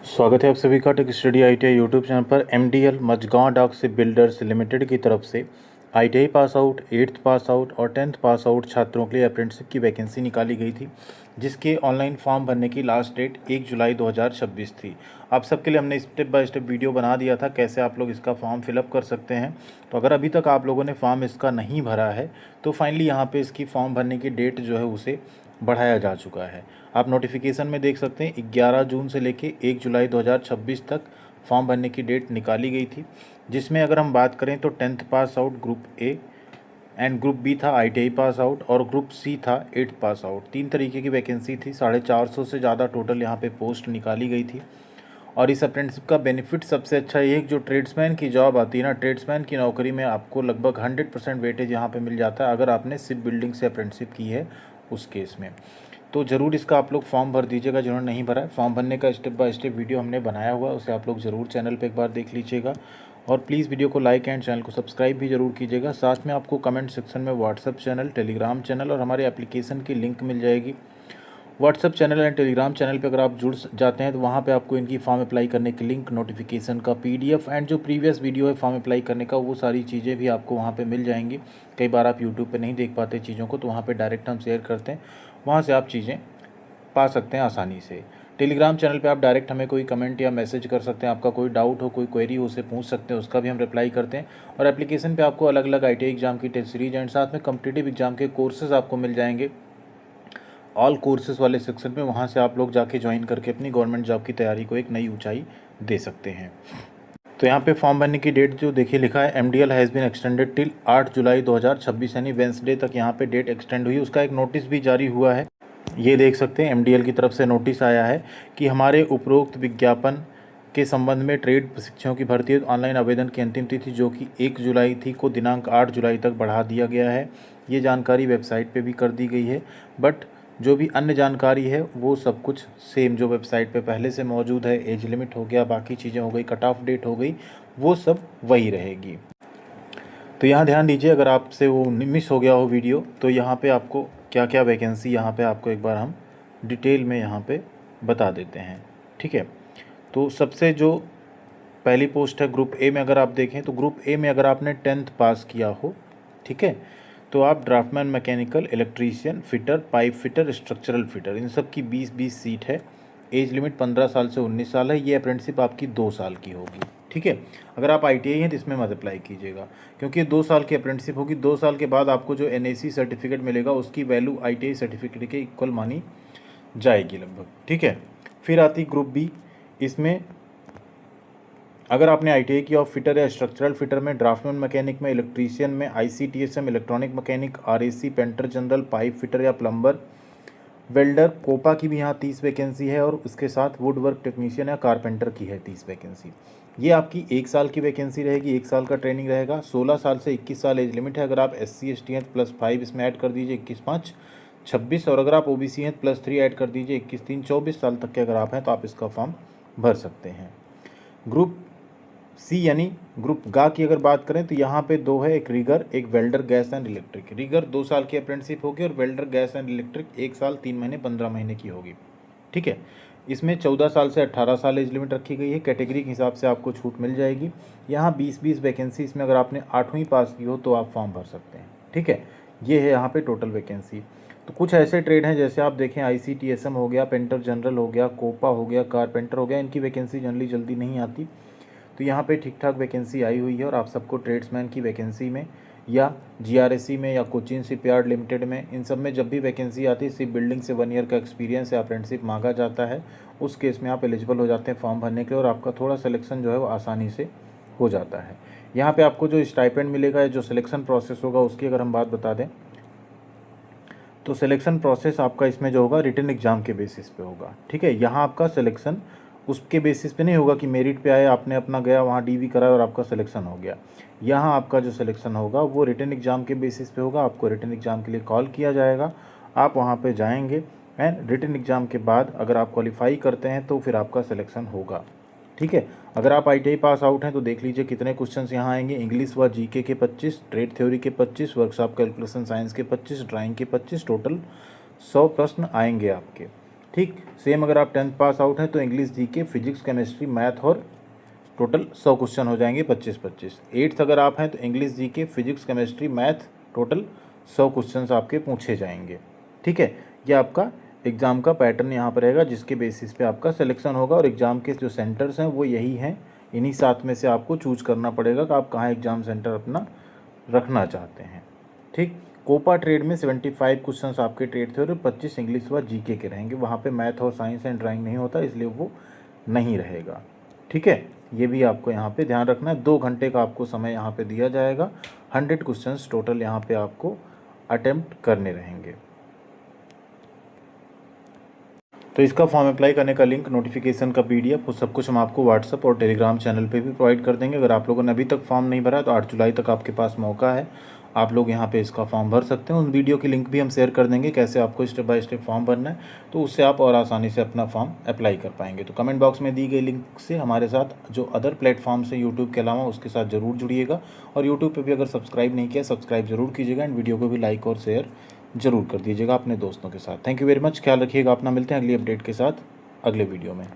स्वागत है आप सभी का tech study ITI YouTube channel पर। MDL मझगांव डाक से बिल्डर्स लिमिटेड की तरफ से ITI पास आउट, 8th पास आउट और 10th पास आउट छात्रों के लिए अप्रेंटिसशिप की वैकेंसी निकाली गई थी, जिसके ऑनलाइन फॉर्म भरने की लास्ट डेट 1 जुलाई 2026 थी। आप सबके लिए हमने स्टेप बाय स्टेप वीडियो बना दिया था कैसे आप लोग इसका फॉर्म फिलअप कर सकते हैं। तो अगर अभी तक आप लोगों ने फॉर्म इसका नहीं भरा है तो फाइनली यहाँ पे इसकी फॉर्म भरने की डेट जो है उसे बढ़ाया जा चुका है। आप नोटिफिकेशन में देख सकते हैं 11 जून से लेके 1 जुलाई 2026 तक फॉर्म भरने की डेट निकाली गई थी, जिसमें अगर हम बात करें तो 10th pass out group A and group B था ITI पास आउट और ग्रुप सी था 8th पास आउट। 3 तरीके की वैकेंसी थी। 450 से ज़्यादा टोटल यहाँ पे पोस्ट निकाली गई थी। और इस अप्रेंटिसशिप का बेनिफिट सबसे अच्छा ये है कि जो ट्रेड्समैन की जॉब आती है ना, ट्रेड्समैन की नौकरी में आपको लगभग 100% वेटेज यहाँ पे मिल जाता है अगर आपने शिप बिल्डिंग से अप्रेंटिसशिप की है उस केस में। तो ज़रूर इसका आप लोग फॉर्म भर दीजिएगा जिन्होंने नहीं भरा है। फॉर्म भरने का स्टेप बाय स्टेप वीडियो हमने बनाया हुआ है, उसे आप लोग ज़रूर चैनल पे एक बार देख लीजिएगा। और प्लीज़ वीडियो को लाइक एंड चैनल को सब्सक्राइब भी ज़रूर कीजिएगा। साथ में आपको कमेंट सेक्शन में व्हाट्सअप चैनल, टेलीग्राम चैनल और हमारे एप्लीकेशन की लिंक मिल जाएगी। WhatsApp channel and Telegram channel पे अगर आप जुड़ जाते हैं तो वहाँ पे आपको इनकी फॉर्म अप्लाई करने की लिंक, नोटिफिकेशन का PDF एंड जो प्रीवियस वीडियो है फॉर्म अप्लाई करने का, वो सारी चीज़ें भी आपको वहाँ पे मिल जाएंगी। कई बार आप यूट्यूब पे नहीं देख पाते चीज़ों को, तो वहाँ पे डायरेक्ट हम शेयर करते हैं, वहाँ से आप चीज़ें पा सकते हैं आसानी से। टेलीग्राम चैनल पे आप डायरेक्ट हमें कोई कमेंट या मैसेज कर सकते हैं। आपका कोई डाउट हो, कोई क्वेरी हो, उसे पूछ सकते हैं, उसका भी हम रिप्लाई करते हैं। और एप्लीकेशन पे आपको अलग अलग ITI एग्जाम की टेस्ट सीरीज एंड साथ में कॉम्पिटिटिव एग्जाम के कोर्सेज आपको मिल जाएंगे ऑल कोर्सेज वाले सेक्शन में। वहाँ से आप लोग जाके ज्वाइन करके अपनी गवर्नमेंट जॉब की तैयारी को एक नई ऊंचाई दे सकते हैं। तो यहाँ पे फॉर्म भरने की डेट जो देखिए लिखा है, MDL has been extended till 8 July 2026 यानी वेंसडे तक यहाँ पे डेट एक्सटेंड हुई। उसका एक नोटिस भी जारी हुआ है, ये देख सकते हैं। MDL की तरफ से नोटिस आया है कि हमारे उपरोक्त विज्ञापन के संबंध में ट्रेड प्रशिक्षकों की भर्ती ऑनलाइन आवेदन की अंतिम तिथि जो कि 1 जुलाई थी को दिनांक 8 जुलाई तक बढ़ा दिया गया है। ये जानकारी वेबसाइट पे भी कर दी गई है, बट जो भी अन्य जानकारी है वो सब कुछ सेम जो वेबसाइट पे पहले से मौजूद है। एज लिमिट हो गया, बाकी चीज़ें हो गई, कट ऑफ डेट हो गई, वो सब वही रहेगी। तो यहाँ ध्यान दीजिए, अगर आपसे वो मिस हो गया हो वीडियो तो यहाँ पे आपको क्या क्या वैकेंसी यहाँ पे आपको एक बार हम डिटेल में यहाँ पे बता देते हैं, ठीक है। तो सबसे जो पहली पोस्ट है ग्रुप ए में, अगर आप देखें तो ग्रुप ए में अगर आपने 10th पास किया हो, ठीक है, तो आप draftsman, mechanical, electrician, fitter, pipe fitter, structural fitter, इन सब की 20-20 सीट है। एज लिमिट 15 साल से 19 साल है। ये अप्रेंटिसशिप आपकी 2 साल की होगी, ठीक है। अगर आप ITI हैं तो इसमें मत अप्लाई कीजिएगा, क्योंकि 2 साल की अप्रेंटिसशिप होगी। 2 साल के बाद आपको जो NAC सर्टिफिकेट मिलेगा उसकी वैल्यू ITI सर्टिफिकेट के इक्वल मानी जाएगी लगभग, ठीक है। फिर आती ग्रुप बी। इसमें अगर आपने ITI किया और फिटर या स्ट्रक्चरल फिटर में, ड्राफ्टमैन मैकेनिक में, इलेक्ट्रीशियन में, ICTSM electronic mechanic, RAC, painter general, pipe fitter या प्लम्बर, वेल्डर, कोपा की भी यहाँ 30 वैकेंसी है। और उसके साथ वुड वर्क टेक्नीशियन या कारपेंटर की है 30 वैकेंसी। ये आपकी 1 साल की वैकेंसी रहेगी, 1 साल का ट्रेनिंग रहेगा। 16 साल से 21 साल एज लिमिट है। अगर आप SC ST हैं +5 इसमें ऐड कर दीजिए, 21-5 26। और अगर आप OBC हैं +3 ऐड कर दीजिए, 21-3 24 साल तक के अगर आप हैं तो आप इसका फॉर्म भर सकते हैं। ग्रुप सी यानी ग्रुप गा की अगर बात करें तो यहाँ पे 2 है, एक रीगर, एक welder gas and electric. Rigger 2 साल की अप्रेंटिसशिप होगी और वेल्डर गैस एंड इलेक्ट्रिक 1 साल 3 महीने 15 महीने की होगी, ठीक है। इसमें 14 साल से 18 साल एज लिमिट रखी गई है। कैटेगरी के हिसाब से आपको छूट मिल जाएगी। यहाँ 20-20 वैकेंसी, इसमें अगर आपने 8वीं पास की हो तो आप फॉर्म भर सकते हैं, ठीक है। ये है यहाँ पे टोटल वैकेंसी। तो कुछ ऐसे ट्रेड हैं जैसे आप देखें ICTSM हो गया, पेंटर जनरल हो गया, कोपा हो गया, कारपेंटर हो गया, इनकी वैकेंसी जनरली जल्दी नहीं आती। तो यहाँ पे ठीक ठाक वैकेंसी आई हुई है। और आप सबको ट्रेड्समैन की वैकेंसी में या GRSE में या कोचीन शिपयार्ड लिमिटेड में, इन सब में जब भी वैकेंसी आती है, शिप बिल्डिंग से 1 ईयर का एक्सपीरियंस या अप्रेंटिसशिप मांगा जाता है, उस केस में आप एलिजिबल हो जाते हैं फॉर्म भरने के लिए और आपका थोड़ा सिलेक्शन जो है वो आसानी से हो जाता है। यहाँ पर आपको जो स्टाइपेंड मिलेगा या जो सिलेक्शन प्रोसेस होगा उसकी अगर हम बात बता दें तो सिलेक्शन प्रोसेस आपका इसमें जो होगा रिटन एग्जाम के बेसिस पे होगा, ठीक है। यहाँ आपका सिलेक्शन उसके बेसिस पे नहीं होगा कि मेरिट पे आए, आपने अपना गया वहाँ DV कराया और आपका सिलेक्शन हो गया। यहाँ आपका जो सिलेक्शन होगा वो रिटन एग्जाम के बेसिस पे होगा। आपको रिटन एग्जाम के लिए कॉल किया जाएगा, आप वहाँ पे जाएंगे एंड रिटन एग्जाम के बाद अगर आप क्वालिफाई करते हैं तो फिर आपका सिलेक्शन होगा, ठीक है। अगर आप ITI पास आउट हैं तो देख लीजिए कितने क्वेश्चंस यहाँ आएंगे। इंग्लिश व GK के 25, ट्रेड थ्योरी के 25, वर्कशॉप कैलकुलेशन साइंस के 25, ड्राइंग के 25, टोटल 100 प्रश्न आएंगे आपके, ठीक। सेम अगर आप 10th पास आउट हैं तो English GK, physics, chemistry, math और टोटल 100 क्वेश्चन हो जाएंगे 25-25। 8th अगर आप हैं तो English GK, physics, chemistry, math total 100 question आपके पूछे जाएंगे। ठीक है, ये आपका एग्ज़ाम का पैटर्न यहाँ पर रहेगा जिसके बेसिस पे आपका सिलेक्शन होगा। और एग्ज़ाम के जो सेंटर्स हैं वो यही हैं, इन्हीं 7 में से आपको चूज करना पड़ेगा कि आप कहाँ एग्ज़ाम सेंटर अपना रखना चाहते हैं। ठीक। कोपा ट्रेड में 75 क्वेश्चंस आपके ट्रेड थे और 25 इंग्लिश व जीके के रहेंगे। वहाँ पे मैथ और साइंस एंड ड्राइंग नहीं होता, इसलिए वो नहीं रहेगा। ठीक है, ये भी आपको यहाँ पे ध्यान रखना है। 2 घंटे का आपको समय यहाँ पे दिया जाएगा। 100 क्वेश्चंस टोटल यहाँ पे आपको अटेम्प्ट करने रहेंगे। तो इसका फॉर्म अप्लाई करने का लिंक, नोटिफिकेशन का PDF, वो सब कुछ हम आपको व्हाट्सअप और टेलीग्राम चैनल पे भी प्रोवाइड कर देंगे। अगर आप लोगों ने अभी तक फॉर्म नहीं भरा तो 8 जुलाई तक आपके पास मौका है, आप लोग यहाँ पे इसका फॉर्म भर सकते हैं। उस वीडियो की लिंक भी हम शेयर कर देंगे कैसे आपको स्टेप बाय स्टेप फॉर्म भरना है, तो उससे आप और आसानी से अपना फॉर्म अप्लाई कर पाएंगे। तो कमेंट बॉक्स में दी गई लिंक से हमारे साथ जो अदर प्लेटफॉर्म्स हैं यूट्यूब के अलावा, उसके साथ ज़रूर जुड़िएगा। और यूट्यूब पर भी अगर सब्सक्राइब नहीं किया, सब्सक्राइब जरूर कीजिएगा एंड वीडियो को भी लाइक और शेयर जरूर कर दीजिएगा अपने दोस्तों के साथ। थैंक यू वेरी मच, ख्याल रखिएगा अपना। मिलते हैं अगली अपडेट के साथ अगले वीडियो में।